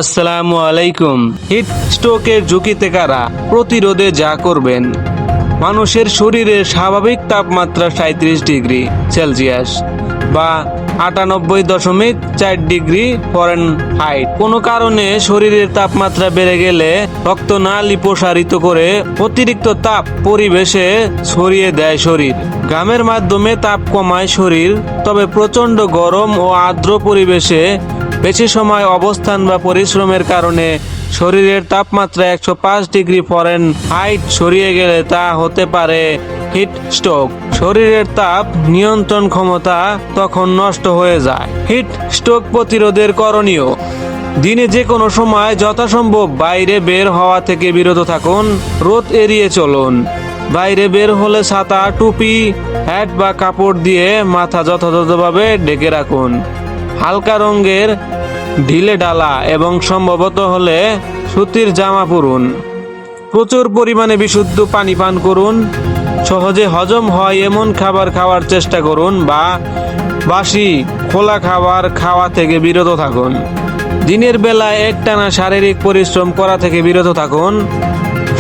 আসসালামু আলাইকুম। হিট স্ট্রোকের ঝুঁকিতে কারা, প্রতিরোধে যা করবেন। মানুষের শরীরের স্বাভাবিক তাপমাত্রা 37 ডিগ্রি সেলসিয়াস বা 98.4 ডিগ্রি ফরেনহাইট। কোনো কারণে শরীরের তাপমাত্রা বেড়ে গেলে রক্তনালী প্রসারিত করে অতিরিক্ত তাপ পরিবেশে ছড়িয়ে দেয় শরীর। ঘামের মাধ্যমে তাপ কমায় শরীর, তবে প্রচণ্ড গরম ও আর্দ্র পরিবেশে বেশি সময় অবস্থান বা পরিশ্রমের কারণে শরীরের তাপমাত্রা 105 ডিগ্রি ফরেনহাইট ছড়িয়ে গেলে তা হতে পারে হিট স্ট্রোক। শরীরের তাপ নিয়ন্ত্রণ ক্ষমতা তখন নষ্ট হয়ে যায়। হিট স্ট্রোক প্রতিরোধের করণীয়: দিনে যে কোনো সময় যথাসম্ভব বাইরে বের হওয়া থেকে বিরত থাকুন। রোদ এড়িয়ে চলুন। বাইরে বের হলে ছাতা, টুপি, হ্যাট বা কাপড় দিয়ে মাথা যথাযথভাবে ঢেকে রাখুন। হালকা রঙের ঢিলে ঢালা এবং সম্ভবত হলে সুতির জামা পরুন। প্রচুর পরিমাণে বিশুদ্ধ পানি পান করুন। সহজে হজম হয় এমন খাবার খাওয়ার চেষ্টা করুন বা বাসি খোলা খাবার খাওয়া থেকে বিরত থাকুন। দিনের বেলায় একটানা শারীরিক পরিশ্রম করা থেকে বিরত থাকুন।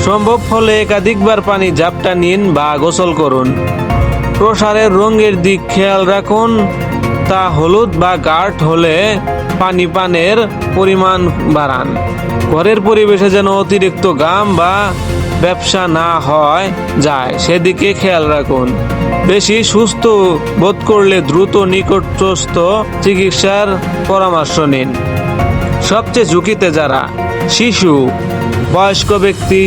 সম্ভব হলে একাধিকবার পানি ঝাপটা নিন বা গোসল করুন। প্রসারের রঙের দিক খেয়াল রাখুন, তা হলুদ বা গাঢ় হলে পানি পানের পরিমাণ বাড়ান। ঘরের পরিবেশে যেন অতিরিক্ত ঘাম বা ব্যবসা না হয় যায় সেদিকে খেয়াল রাখুন। বেশি সুস্থ বোধ করলে দ্রুত নিকটস্থ চিকিৎসার পরামর্শ নিন। সবচেয়ে ঝুঁকিতে যারা: শিশু, বয়স্ক ব্যক্তি,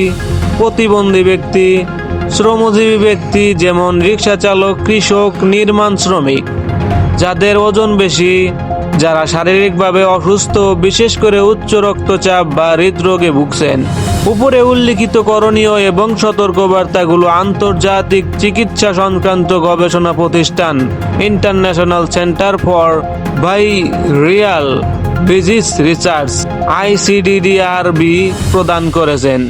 প্রতিবন্ধী ব্যক্তি, শ্রমজীবী ব্যক্তি যেমন রিক্সা চালক, কৃষক, নির্মাণ শ্রমিক, যাদের ওজন বেশি, যারা শারীরিকভাবে অসুস্থ, বিশেষ করে উচ্চ রক্তচাপ বা হৃদরোগে ভুগছেন। উপরে উল্লিখিত করণীয় এবং সতর্কবার্তাগুলো আন্তর্জাতিক চিকিৎসা সংক্রান্ত গবেষণা প্রতিষ্ঠান international centre for viral disease research ICDDRB প্রদান করেছেন।